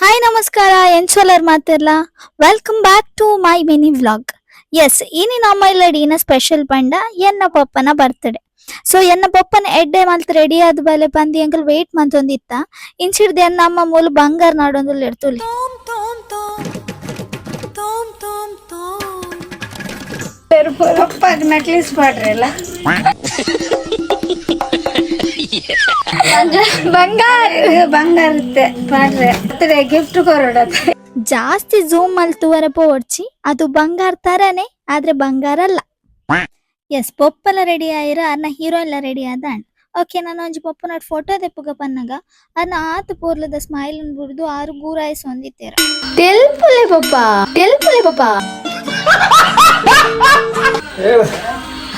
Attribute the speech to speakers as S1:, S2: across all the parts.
S1: Hi ನಮಸ್ಕಾರ ಎನ್ಸೋಲರ್ ಮಾತಿರ್ಲ welcome back to my mini vlog. Yes ಇನಿ ನಮ್ಮ ಇಲ್ಲಡಿನ ಸ್ಪೆಷಲ್ ಪಂಡ ಎನ್ನ ಪಪ್ಪನ ಬರ್ತ್ಡೇ. ಸೊ ಎನ್ನ ಪಪ್ಪನ ಎಡ್ಡೆ ಮಲ್ತ್ ರೆಡಿ ಆದ ಬಲೆ ಪಂದಿ ಅಂಕಲ್ ವೇಟ್ ಮಂತೊಂದಿತ್ತ ಇಂಚಿಡ್ದೆ ನಮ್ಮ ಮೂಲ ಬಂಗಾರ ನಾಡೊಂದು ಎಡ್ತುಲಿ ನಕ್ಲಿಸ್ ಪಾಡ್ರಲ್ಲ ಬಂಗಾರ ಗಿಫ್ಟ್ ಕೊರಡತ್ತೆ ಜಾಸ್ತಿ ಝೂಮ್ ಅಲ್ಲಿ ತೂವರಪ್ಪ ಓಡ್ಚಿ ಅದು ಬಂಗಾರ ತರನೇ ಆದ್ರೆ ಬಂಗಾರ ಅಲ್ಲ. ಎಸ್ ಪೊಪ್ಪಲ ರೆಡಿ ಆಯಿರ ಅನ್ನ ಹೀರೋ ಎಲ್ಲ ರೆಡಿ ಆದ ಓಕೆ ನಾನು ಒಂಜಿ ಪಪ್ಪನ ಫೋಟೋ ತೆಪ್ಪುಗ ಪನ್ನಗ ಅನ್ನ ಆತ ಪೂರ್ಲದ ಸ್ಮೈಲ್ ಬಿಡ್ದು ಆರು ಗೂರಾಯಿಸ್ ಹೊಂದಿತ್ತೇರ ತೆಲ್ಪುಲೆ ಪಪ್ಪ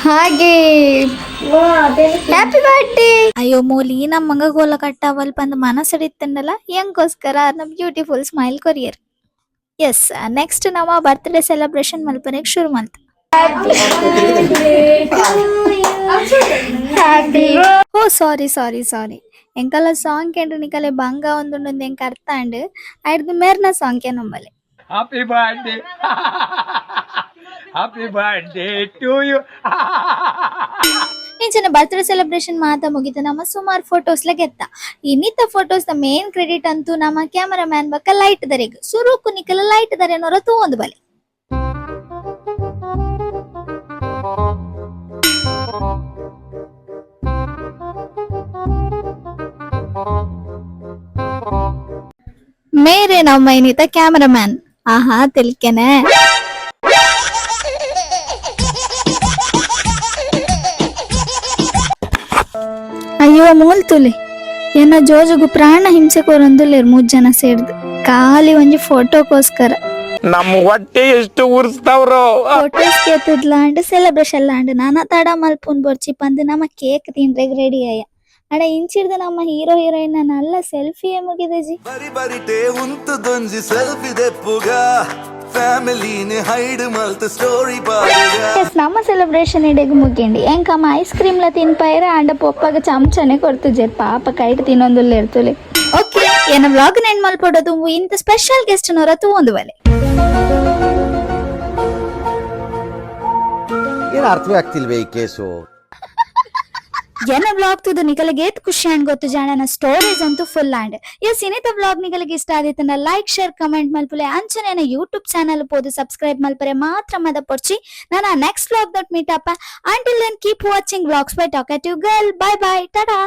S1: ಹಾಗೆ ಹ್ಯಾಪಿ ಬರ್ತ್ಡೇ. ಅಯ್ಯೋ ಮೂಲಿ ನಮ್ಮಂಗ ಗೋಲ ಕಟ್ಟಾವಲ್ ಬಂದು ಮನಸ್ಸಿಡಿತ್ತಂಡಲ್ಲ ಹೆಂಗೋಸ್ಕರ ನಮ್ಮ beautiful smile courier. Yes next ನಮ್ಮ ಬರ್ತ್ಡೇ ಸೆಲೆಬ್ರೇಷನ್ ಮಲ್ಪನೆಗೆ ಶುರು ಮಾಡ್ತ. ಓ ಸಾರಿ ಎಂಕಲ್ಲ ಸಾಂಗ್ ಕೇಂದ್ರ ನಿಕಲೆ ಬಂಗ ಒಂದು ಎಂಕ ಅರ್ಥ ಅಂಡ್ ಆಯ್ದು ಮೇರ್ನ ಸಾಂಗ್ ಕೆ ನಂಬಲೆ
S2: Happy birthday to you.
S1: ಇಂಚಿನ ಬರ್ತ್ಡೇ ಸೆಲೆಬ್ರೇಷನ್ ಮಾತ ಮುಗಿತ ನಮ್ಮ ಸುಮಾರು ಫೋಟೋಸ್ ಲೆಗೆತ್ತ. ಇನ್ನಿತ್ತ ಫೋಟೋಸ್ ದ ಮೇನ್ ಕ್ರೆಡಿಟ್ ಅಂತೂ ನಮ್ಮ ಕ್ಯಾಮರಾ ಮ್ಯಾನ್ ಬಕ್ಕ ಲೈಟ್ ದರೆಗ್ ಸುರುಕು ನಿಕಲ ಲೈಟ್ ದರೆ ನೋರ ತೂಂದು ಬಲೆ. ಮೇರೆ ನಮ್ಮ ಇನ್ನಿತ ಕ್ಯಾಮರಾ ಮ್ಯಾನ್ ಆಹಾ ತಿಳ್ಕೆನೆ. ಅಯ್ಯೋ ಮೂಲ್ತುಲಿ ಎನ್ನ ಜೋಜುಗು ಪ್ರಾಣ ಹಿಂಸೆ ಕೊರೊಂದುಲ್ಲೇರು 3 ಜನ ಸೇರ್ದು ಖಾಲಿ ಒಂಜಿ ಫೋಟೋಗೋಸ್ಕರ.
S2: ನಮ್ಮ ಹೊಟ್ಟೆ ಎಷ್ಟು ಉರ್ಸ್ತಾವ್ರೋ
S1: ಫೋಟೋಸ್ ಕೇತದ್ಲಾಂಡ್ ಸೆಲೆಬ್ರೇಷನ್ ಲಾಂಡ್ ನಾನಾ ತಡ ಮಲ್ಪುನ್ ಬರ್ಚಿ ಪಂದ್ ನಮ್ಮ ಕೇಕ್ ತಿನ್ರೆಗ್ ರೆಡಿ ಆಯ ಅಡ ಇಂಚಿಡ್ದು ನಮ್ಮ ಹೀರೋ ಹೀರೋಯಿನ್ ನಲ್ಲ ಸೆಲ್ಫಿಯೇ ಮುಗಿದೆ ಜಿ.
S3: ಬರಿಟೇ ಉಂತು ದೊಂಜಿ ಸೆಲ್ಫಿ ದೆಪ್ಪುಗ ಫ್ಯಾಮಿಲಿನೆ ಹೈಡ್ ಮಲ್ತ ಸ್ಟೋರಿ ಪಾಡುಗ.
S1: ಎಸ್ ನಮ್ಮ ಸೆಲೆಬ್ರೇಷನ್ ಇಡೆಗ್ ಮುಗಿಂಡಿ ಎಂಕಮ್ಮ ಐಸ್ ಕ್ರೀಮ್ ಲ ತಿನ್ಪೈರ ಅಂಡ ಪೊಪ್ಪಗ ಚಮಚನೆ ಕೊಡ್ತುಜೆ ಪಾಪ ಕೈಟ್ ತಿನ್ನೊಂದುಲ್ಲ ಇರ್ತುಲೆ. ಓಕೆ ಏನ ವ್ಲಾಗ್ ನೆಂಡ್ ಮಲ್ಪಡೋದು ಇಂತ ಸ್ಪೆಷಲ್ ಗೆಸ್ಟ್ ನವರ ತೂಂದು ಬಲೆ
S4: ಏನು ಅರ್ಥವೇ ಆಗ್ತಿಲ್ವೇ ಈ ಕೇಸು.
S1: ಏನ ವ್ಲಾಗ್ ತುದು ನಿಕಲಿಗೆ ಏತ್ ಖುಷಿ ಅಂಡ್ ಗೊತ್ತು ಜಾಣನ ಸ್ಟೋರೀಸ್ ಅಂತೂ ಫುಲ್ ಅಂಡ್. ಎಸ್ ಇನ್ನಿತ ವ್ಲಾಗ್ ನಿಕಲಿಗೆ ಇಷ್ಟ ಆದಿತ್ತಂದ ಲೈಕ್ ಶೇರ್ ಕಮೆಂಟ್ ಮಲ್ಪುಲೆ ಅಂಚನೆನ ಯೂಟ್ಯೂಬ್ ಚಾನಲ್ ಪೋದು ಸಬ್ಸ್ಕ್ರೈಬ್ ಮಲ್ಪರೆ ಮಾತ್ರ ಮದ ಪೊಡ್ಚಿ ನಾನು next vlog that meet up. Until then keep watching vlogs by talkative girl. Bye bye Tata.